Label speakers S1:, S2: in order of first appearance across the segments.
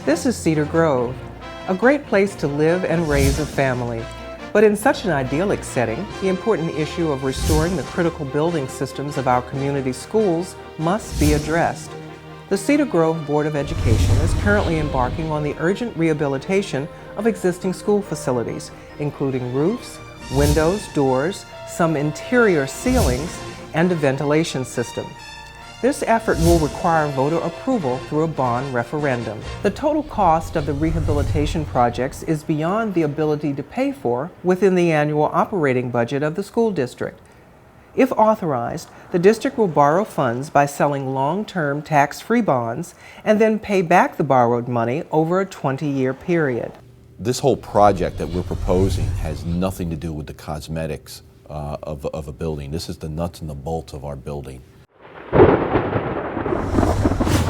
S1: This is Cedar Grove, a great place to live and raise a family. But in such an idyllic setting, the important issue of restoring the critical building systems of our community schools must be addressed. The Cedar Grove Board of Education is currently embarking on the urgent rehabilitation of existing school facilities, including roofs, windows, doors, some interior ceilings, and a ventilation system. This effort will require voter approval through a bond referendum. The total cost of the rehabilitation projects is beyond the ability to pay for within the annual operating budget of the school district. If authorized, the district will borrow funds by selling long-term tax-free bonds and then pay back the borrowed money over a 20-year period.
S2: This whole project that we're proposing has nothing to do with the cosmetics of a building. This is the nuts and the bolts of our building.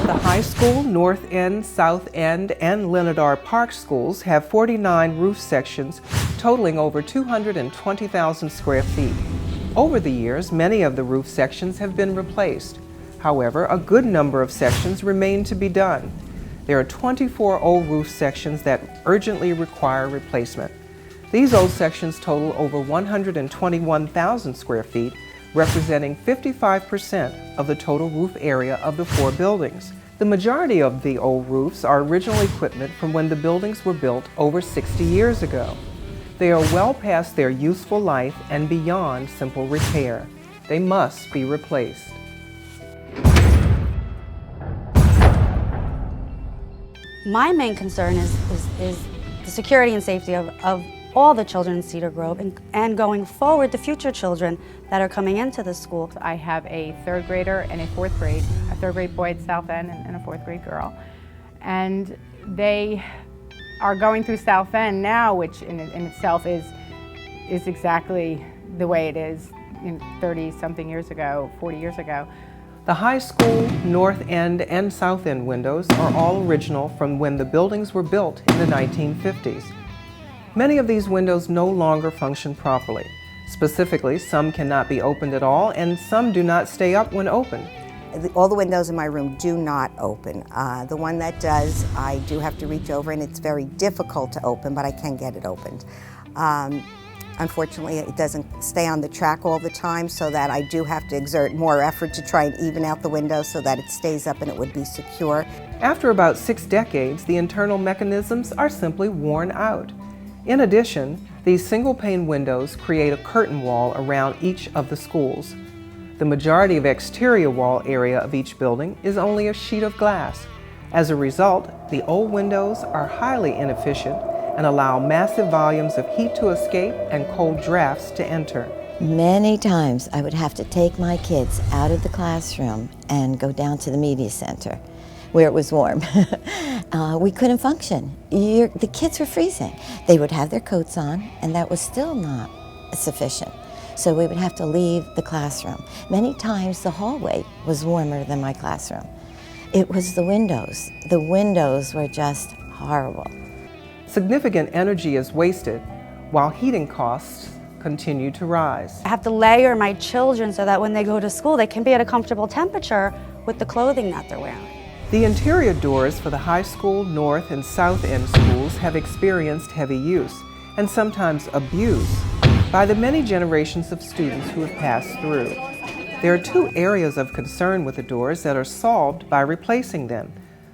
S1: The high school, North End, South End, and Lenadar Park schools have 49 roof sections totaling over 220,000 square feet. Over the years, many of the roof sections have been replaced. However, a good number of sections remain to be done. There are 24 old roof sections that urgently require replacement. These old sections total over 121,000 square feet, representing 55% of the total roof area of the 4 buildings. The majority of the old roofs are original equipment from when the buildings were built over 60 years ago. They are well past their useful life and beyond simple repair. They must be replaced.
S3: My main concern is the security and safety of all the children in Cedar Grove and going forward, the future children that are coming into the school.
S4: I have a 3rd grader and a 4th grade, a 3rd grade boy at South End and a 4th grade girl. And they are going through South End now, which in itself is exactly the way it is 30-something years ago, 40 years ago.
S1: The high school, North End, and South End windows are all original from when the buildings were built in the 1950s. Many of these windows no longer function properly. Specifically, some cannot be opened at all, and some do not stay up when opened.
S5: All the windows in my room do not open. The one that does, I do have to reach over, and it's very difficult to open, but I can get it opened. Unfortunately, it doesn't stay on the track all the time, so that I do have to exert more effort to try and even out the window so that it stays up and it would be secure.
S1: After about 6 decades, the internal mechanisms are simply worn out. In addition, these single-pane windows create a curtain wall around each of the schools. The majority of exterior wall area of each building is only a sheet of glass. As a result, the old windows are highly inefficient and allow massive volumes of heat to escape and cold drafts to enter.
S6: Many times I would have to take my kids out of the classroom and go down to the media center where it was warm. We couldn't function. The kids were freezing. They would have their coats on, and that was still not sufficient. So we would have to leave the classroom. Many times the hallway was warmer than my classroom. It was the windows. The windows were just horrible.
S1: Significant energy is wasted while heating costs continue to rise.
S3: I have to layer my children so that when they go to school, they can be at a comfortable temperature with the clothing that they're wearing.
S1: The interior doors for the high school, North, and South End schools have experienced heavy use and sometimes abuse by the many generations of students who have passed through. There are 2 areas of concern with the doors that are solved by replacing them.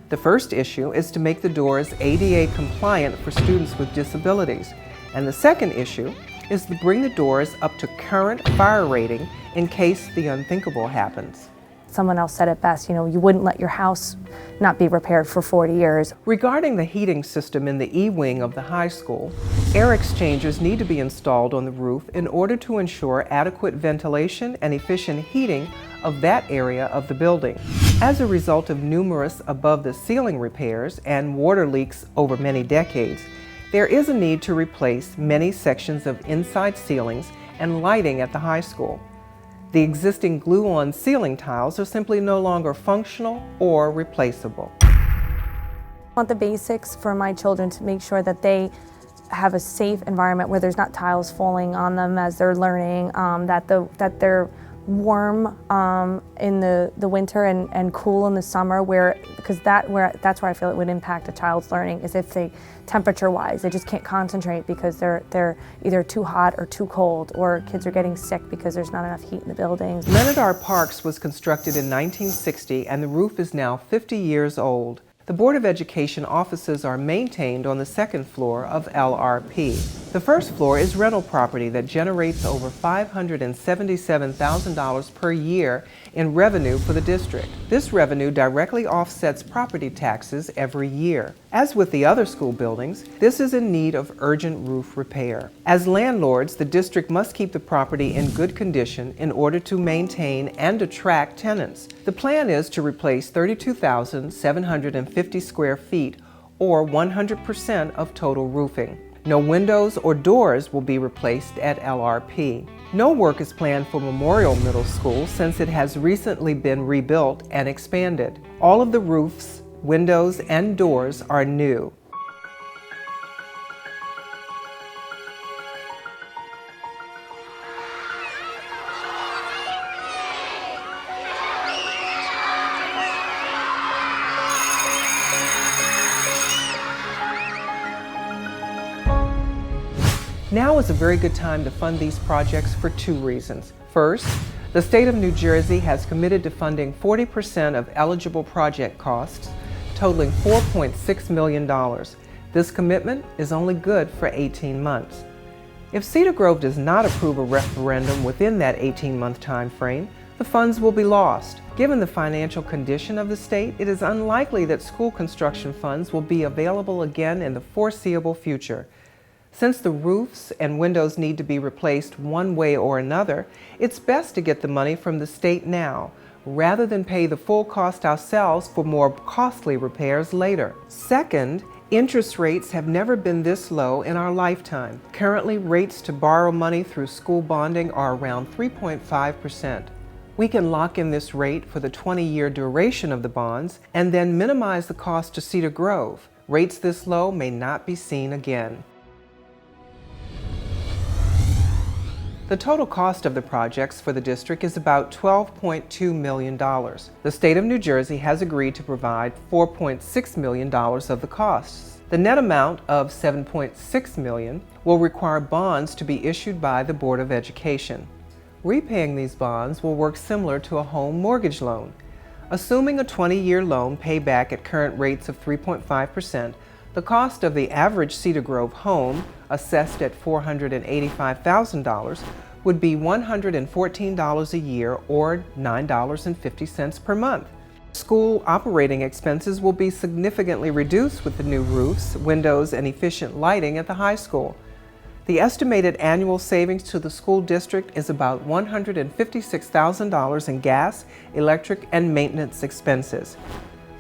S1: The first issue is to make the doors ADA compliant for students with disabilities, and the second issue is to bring the doors up to current fire rating in case the unthinkable happens.
S7: Someone else said it best, you wouldn't let your house not be repaired for 40 years.
S1: Regarding the heating system in the E-wing of the high school, air exchangers need to be installed on the roof in order to ensure adequate ventilation and efficient heating of that area of the building. As a result of numerous above-the-ceiling repairs and water leaks over many decades, there is a need to replace many sections of inside ceilings and lighting at the high school. The existing glue-on ceiling tiles are simply no longer functional or replaceable.
S7: I want the basics for my children to make sure that they have a safe environment where there's not tiles falling on them as they're learning, that their warm in the winter and cool in the summer, because that's where I feel it would impact a child's learning, is if they, temperature-wise, they just can't concentrate because they're either too hot or too cold, or kids are getting sick because there's not enough heat in the buildings.
S1: Menadar Parks was constructed in 1960 and the roof is now 50 years old. The Board of Education offices are maintained on the second floor of LRP. The first floor is rental property that generates over $577,000 per year in revenue for the district. This revenue directly offsets property taxes every year. As with the other school buildings, this is in need of urgent roof repair. As landlords, the district must keep the property in good condition in order to maintain and attract tenants. The plan is to replace 32,750 square feet, or 100% of total roofing. No windows or doors will be replaced at LRP. No work is planned for Memorial Middle School since it has recently been rebuilt and expanded. All of the roofs, windows, and doors are new. Now is a very good time to fund these projects for two reasons. First, the state of New Jersey has committed to funding 40% of eligible project costs, totaling $4.6 million. This commitment is only good for 18 months. If Cedar Grove does not approve a referendum within that 18-month time frame, the funds will be lost. Given the financial condition of the state, it is unlikely that school construction funds will be available again in the foreseeable future. Since the roofs and windows need to be replaced one way or another, it's best to get the money from the state now, rather than pay the full cost ourselves for more costly repairs later. Second, interest rates have never been this low in our lifetime. Currently, rates to borrow money through school bonding are around 3.5%. We can lock in this rate for the 20-year duration of the bonds and then minimize the cost to Cedar Grove. Rates this low may not be seen again. The total cost of the projects for the district is about $12.2 million. The state of New Jersey has agreed to provide $4.6 million of the costs. The net amount of $7.6 million will require bonds to be issued by the Board of Education. Repaying these bonds will work similar to a home mortgage loan. Assuming a 20-year loan payback at current rates of 3.5%, the cost of the average Cedar Grove home, assessed at $485,000, would be $114 a year or $9.50 per month. School operating expenses will be significantly reduced with the new roofs, windows, and efficient lighting at the high school. The estimated annual savings to the school district is about $156,000 in gas, electric, and maintenance expenses.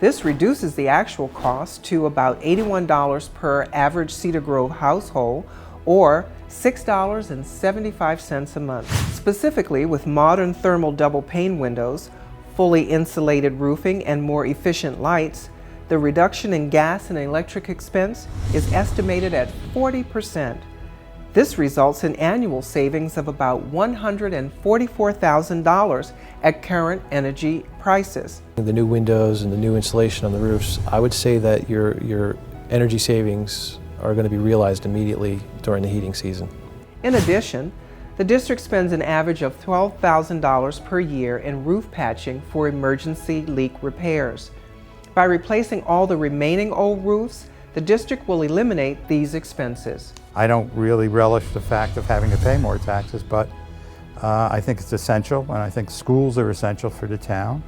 S1: This reduces the actual cost to about $81 per average Cedar Grove household, or $6.75 a month. Specifically, with modern thermal double pane windows, fully insulated roofing, and more efficient lights, the reduction in gas and electric expense is estimated at 40%. This results in annual savings of about $144,000 at current energy prices.
S8: The new windows and the new insulation on the roofs, I would say that your energy savings are going to be realized immediately during the heating season.
S1: In addition, the district spends an average of $12,000 per year in roof patching for emergency leak repairs. By replacing all the remaining old roofs, the district will eliminate these expenses.
S9: I don't really relish the fact of having to pay more taxes, but I think it's essential, and I think schools are essential for the town,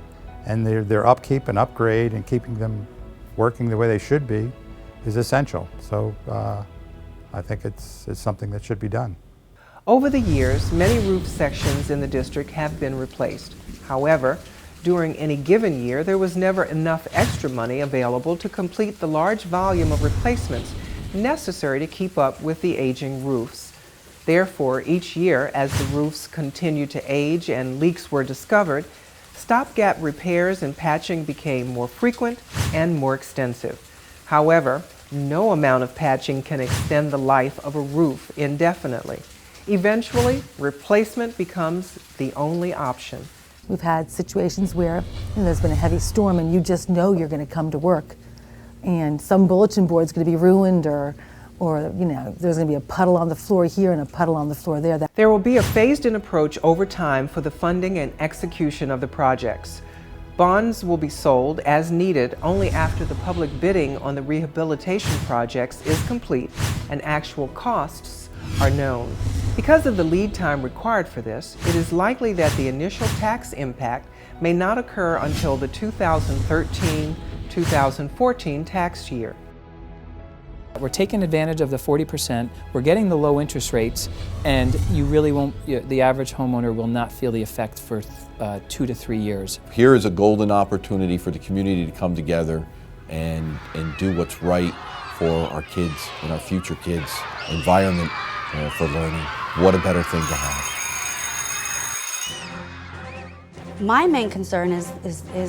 S9: and their upkeep and upgrade and keeping them working the way they should be is essential. So I think it's something that should be done.
S1: Over the years, many roof sections in the district have been replaced. However, during any given year, there was never enough extra money available to complete the large volume of replacements necessary to keep up with the aging roofs. Therefore, each year, as the roofs continued to age and leaks were discovered, stopgap repairs and patching became more frequent and more extensive. However, no amount of patching can extend the life of a roof indefinitely. Eventually, replacement becomes the only option.
S10: We've had situations where there's been a heavy storm and you just know you're going to come to work and some bulletin board's going to be ruined or there's going to be a puddle on the floor here and a puddle on the floor there.
S1: There will be a phased-in approach over time for the funding and execution of the projects. Bonds will be sold as needed only after the public bidding on the rehabilitation projects is complete and actual costs are known. Because of the lead time required for this, it is likely that the initial tax impact may not occur until the 2013-2014 tax year.
S11: We're taking advantage of the 40%, we're getting the low interest rates, and you really won't, the average homeowner will not feel the effect for 2 to 3 years.
S2: Here is a golden opportunity for the community to come together and do what's right for our kids and our future kids, environment for learning. What a better thing to have.
S3: My main concern is the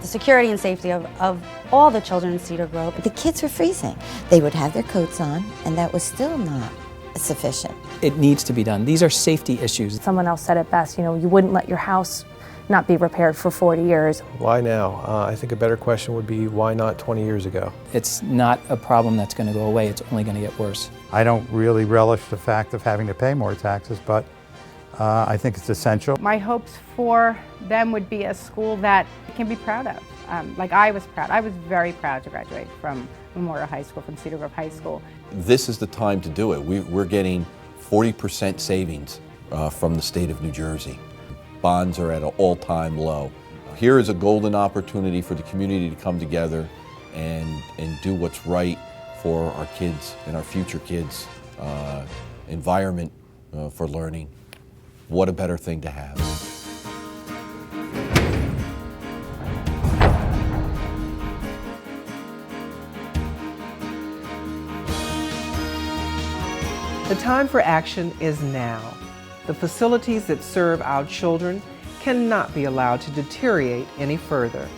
S3: security and safety of all the children in Cedar Grove.
S6: The kids were freezing. They would have their coats on, and that was still not sufficient.
S11: It needs to be done. These are safety issues.
S7: Someone else said it best, you wouldn't let your house not be repaired for 40 years.
S8: Why now? I think a better question would be why not 20 years ago?
S11: It's not a problem that's going to go away, it's only going to get worse.
S9: I don't really relish the fact of having to pay more taxes, but I think it's essential.
S4: My hopes for them would be a school that can be proud of. Like I was proud. I was very proud to graduate from Memorial High School, from Cedar Grove High School.
S2: This is the time to do it. We're getting 40% savings from the state of New Jersey. Bonds are at an all-time low. Here is a golden opportunity for the community to come together and do what's right for our kids and our future kids, environment for learning. What a better thing to have.
S1: The time for action is now. The facilities that serve our children cannot be allowed to deteriorate any further.